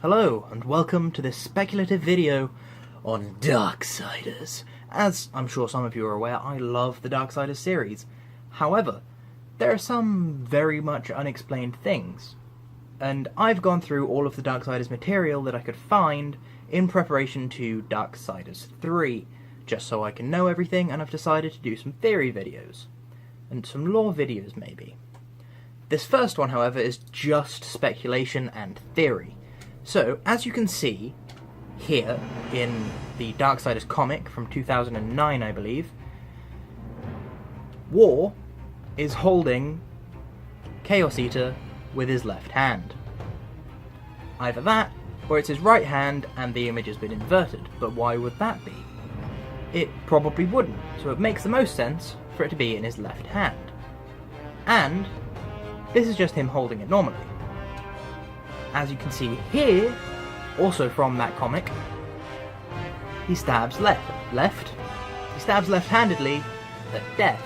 Hello, and welcome to this speculative video on Darksiders. As I'm sure some of you are aware, I love the Darksiders series. However, there are some very much unexplained things, and I've gone through all of the Darksiders material that I could find in preparation to Darksiders 3, just so I can know everything, and I've decided to do some theory videos, and some lore videos maybe. This first one, however, is just speculation and theory. So, as you can see here in the Darksiders comic from 2009, I believe, War is holding Chaos Eater with his left hand. Either that, or it's his right hand and the image has been inverted. But why would that be? It probably wouldn't, so it makes the most sense for it to be in his left hand. And this is just him holding it normally. As you can see here, also from that comic, he stabs left. He stabs left-handedly at Death,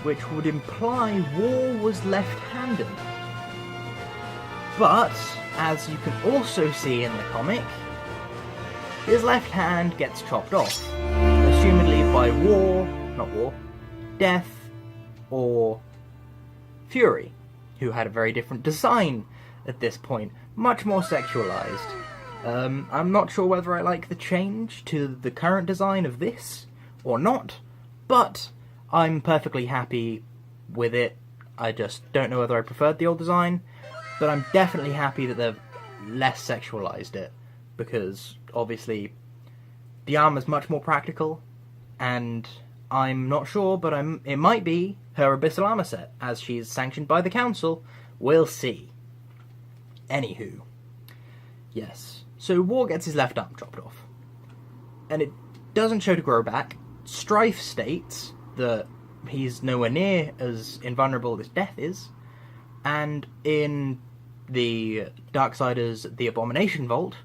which would imply War was left-handed. But, as you can also see in the comic, his left hand gets chopped off, assumedly by Death, or Fury, who had a very different design at this point, much more sexualized. I'm not sure whether I like the change to the current design of this or not, but I'm perfectly happy with it. I just don't know whether I preferred the old design, but I'm definitely happy that they've less sexualized it, because obviously the armor's much more practical, and I'm not sure, but it might be her Abyssal armor set, as she's sanctioned by the council. We'll see. Anywho, yes, so War gets his left arm chopped off, and it doesn't show to grow back. Strife states that he's nowhere near as invulnerable as Death is, and in the Darksiders The Abomination Vault,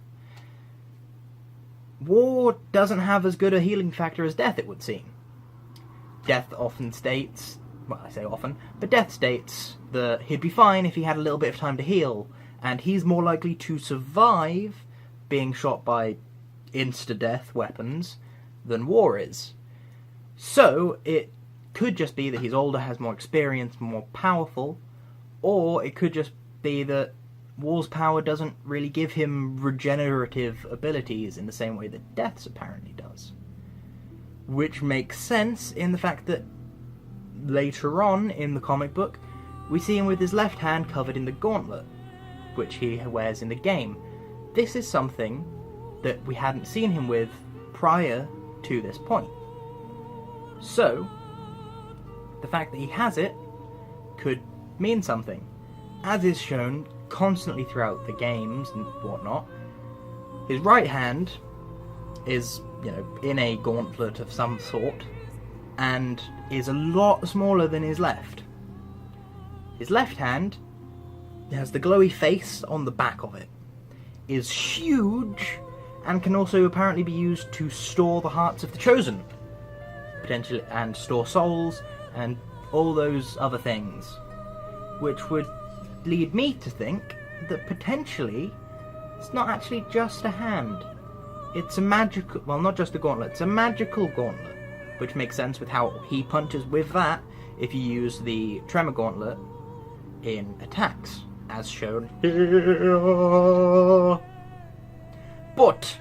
War doesn't have as good a healing factor as Death, it would seem. Death often states, well, I say often, but Death states that he'd be fine if he had a little bit of time to heal, and he's more likely to survive being shot by insta-death weapons than War is. So, it could just be that he's older, has more experience, more powerful, or it could just be that War's power doesn't really give him regenerative abilities in the same way that Death's apparently does. Which makes sense in the fact that later on in the comic book, we see him with his left hand covered in the gauntlet, which he wears in the game. This is something that we hadn't seen him with prior to this point. So, the fact that he has it could mean something. As is shown constantly throughout the games and whatnot, his right hand is, in a gauntlet of some sort, and is a lot smaller than his left. His left hand has the glowy face on the back of it, is huge, and can also apparently be used to store the hearts of the Chosen, potentially, and store souls, and all those other things, which would lead me to think that potentially it's not actually just a hand. It's a magical, well, not just a gauntlet, it's a magical gauntlet, which makes sense with how he punches with that if you use the Tremor Gauntlet in attacks, as shown here. But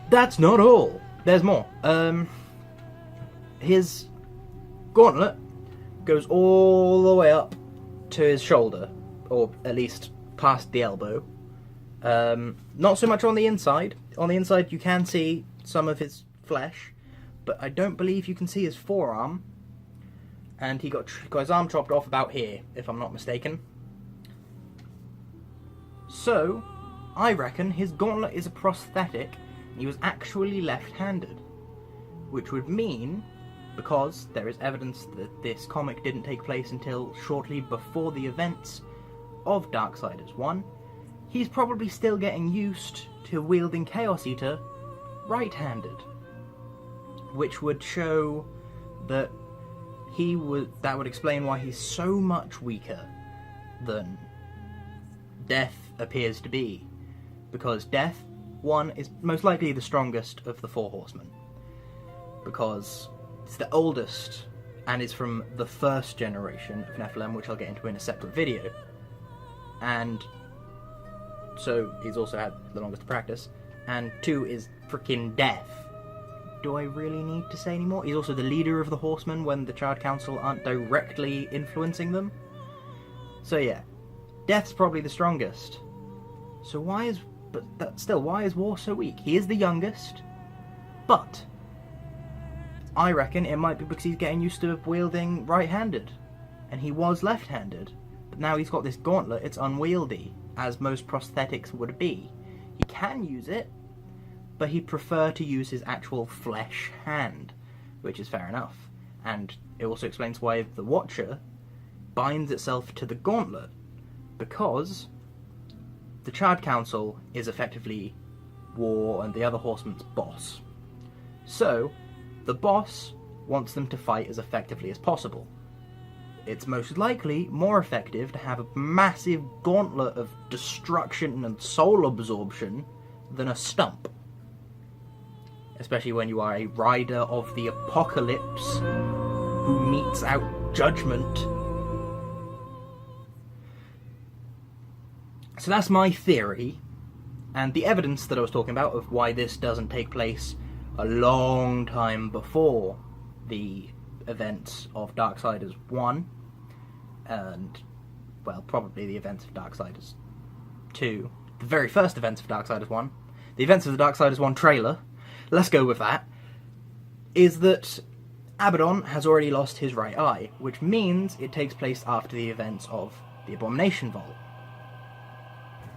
that's not all. There's more. His gauntlet goes all the way up to his shoulder, or at least past the elbow. Not so much on the inside. On the inside you can see some of his flesh, but I don't believe you can see his forearm. And he got his arm chopped off about here, if I'm not mistaken. So, I reckon his gauntlet is a prosthetic, and he was actually left-handed. Which would mean, because there is evidence that this comic didn't take place until shortly before the events of Darksiders 1, he's probably still getting used to wielding Chaos Eater right-handed. Which would show that that would explain why he's so much weaker than Death appears to be, because Death, one, is most likely the strongest of the four horsemen, because it's the oldest and is from the first generation of Nephilim, which I'll get into in a separate video, and so he's also had the longest to practice, and two is freaking Death. Do I really need to say any more? He's also the leader of the horsemen when the Child Council aren't directly influencing them. So yeah, Death's probably the strongest. So why is War so weak? He is the youngest, but I reckon it might be because he's getting used to wielding right-handed, and he was left-handed, but now he's got this gauntlet. It's unwieldy, as most prosthetics would be. He can use it, but he'd prefer to use his actual flesh hand, which is fair enough. And it also explains why the Watcher binds itself to the gauntlet, because the Child Council is effectively War and the other horsemen's boss. So, the boss wants them to fight as effectively as possible. It's most likely more effective to have a massive gauntlet of destruction and soul absorption than a stump. Especially when you are a rider of the apocalypse who metes out judgment. So that's my theory, and the evidence that I was talking about of why this doesn't take place a long time before the events of Darksiders 1, and, well, probably the events of Darksiders 2, the very first events of Darksiders 1, the events of the Darksiders 1 trailer, let's go with that, is that Abaddon has already lost his right eye, which means it takes place after the events of the Abomination Vault.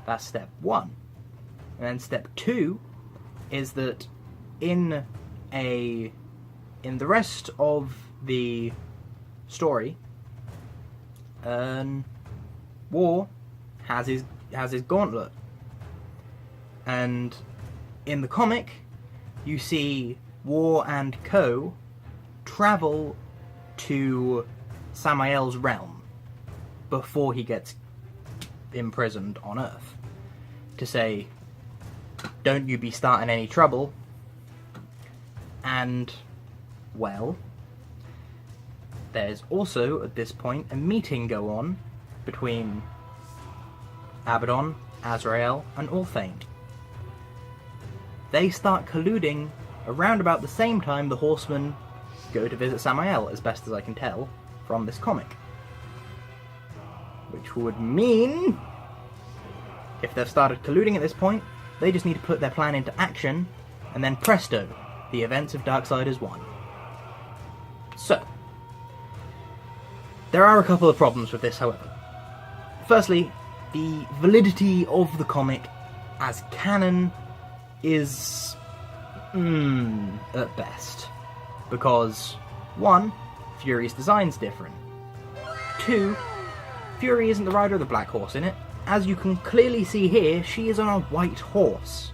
That's step 1. And then step 2 is that in the rest of the story, War has his gauntlet, and in the comic you see War and Co travel to Samael's realm before he gets imprisoned on Earth to say, don't you be starting any trouble. And, well, there's also, at this point, a meeting go on between Abaddon, Azrael, and Ulthane. They start colluding around about the same time the Horsemen go to visit Samael, as best as I can tell from this comic. Which would mean, if they've started colluding at this point, they just need to put their plan into action, and then presto, the events of Darksiders 1. So, there are a couple of problems with this, however. Firstly, the validity of the comic as canon is at best. Because, 1, Fury's design's different. 2, Fury isn't the rider of the Black Horse in it. As you can clearly see here, she is on a white horse.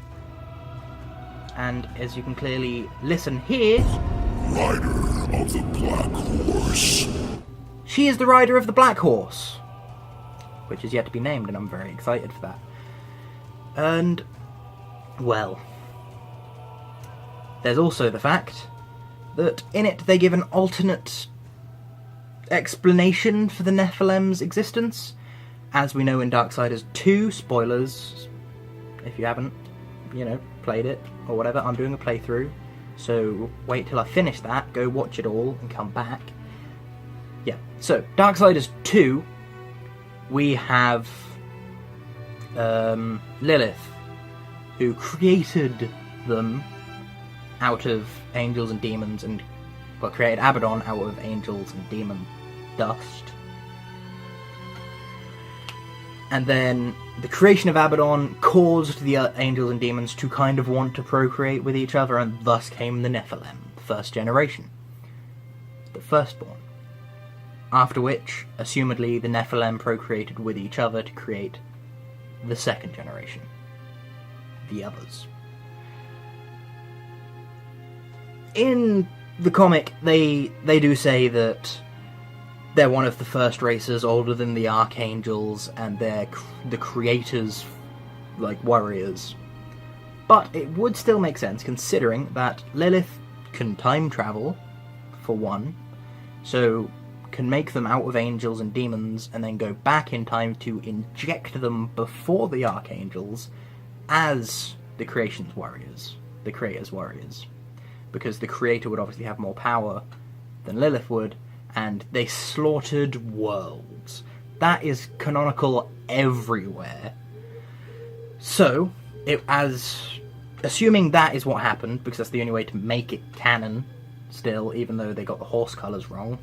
And as you can clearly listen here, Rider of the Black Horse. She is the rider of the Black Horse, which is yet to be named, and I'm very excited for that. And, well, there's also the fact that in it they give an alternate explanation for the Nephilim's existence. As we know in Darksiders 2, spoilers, if you haven't, played it, or whatever, I'm doing a playthrough, so wait till I finish that, go watch it all, and come back. Yeah, so, Darksiders 2, we have Lilith, who created them out of angels and demons, and, well, created Abaddon out of angels and demon dust. And then the creation of Abaddon caused the angels and demons to kind of want to procreate with each other, and thus came the Nephilim, the first generation. The firstborn. After which, assumedly, the Nephilim procreated with each other to create the second generation. The others. In the comic, they do say that they're one of the first races older than the Archangels, and they're the creators like, warriors. But it would still make sense, considering that Lilith can time travel, for one, so can make them out of angels and demons, and then go back in time to inject them before the archangels as the creation's warriors, the creator's warriors. Because the creator would obviously have more power than Lilith would, and they slaughtered worlds. That is canonical everywhere. So, assuming that is what happened, because that's the only way to make it canon still, even though they got the horse colours wrong.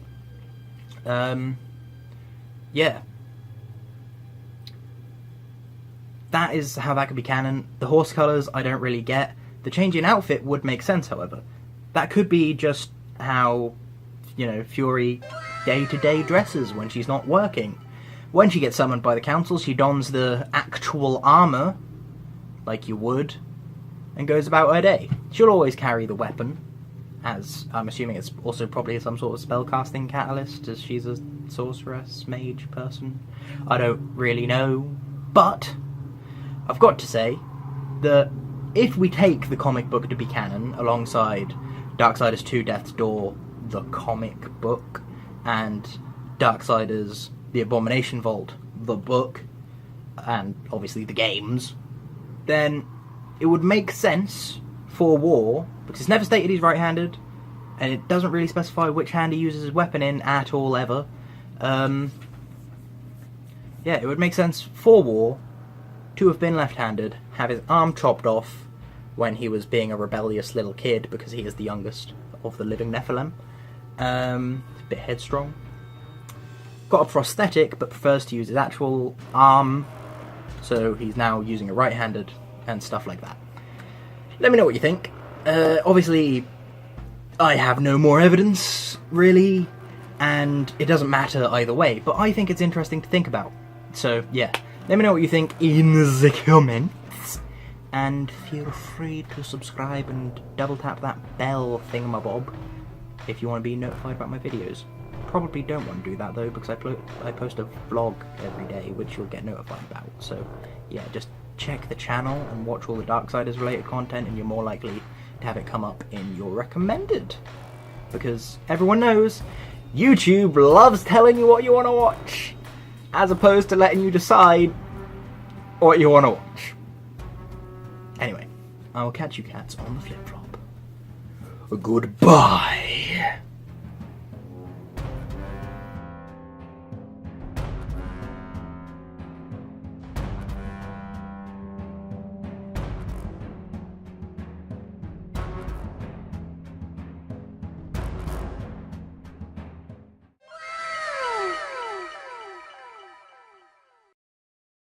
Yeah. That is how that could be canon. The horse colours, I don't really get. The change in outfit would make sense, however. That could be just how, Fury day-to-day dresses when she's not working. When she gets summoned by the council, she dons the actual armour, like you would, and goes about her day. She'll always carry the weapon, as I'm assuming it's also probably some sort of spellcasting catalyst, as she's a sorceress, mage person. I don't really know, but I've got to say that if we take the comic book to be canon, alongside Darksiders 2 Death's Door, the comic book, and Darksiders The Abomination Vault, the book, and obviously the games, then it would make sense for War, because it's never stated he's right-handed, and it doesn't really specify which hand he uses his weapon in at all, ever. Yeah, it would make sense for War to have been left-handed, have his arm chopped off when he was being a rebellious little kid, because he is the youngest of the living Nephilim. A bit headstrong. Got a prosthetic, but prefers to use his actual arm, so he's now using a right-handed, and stuff like that. Let me know what you think. Obviously, I have no more evidence, really, and it doesn't matter either way, but I think it's interesting to think about. So, yeah, let me know what you think in the comments, and feel free to subscribe and double tap that bell thingamabob if you want to be notified about my videos. Probably don't want to do that though, because I post a vlog every day, which you'll get notified about. So yeah, just check the channel and watch all the Darksiders related content, and you're more likely to have it come up in your recommended. Because everyone knows YouTube loves telling you what you want to watch, as opposed to letting you decide what you want to watch. Anyway, I will catch you cats on the flip-flop. Goodbye.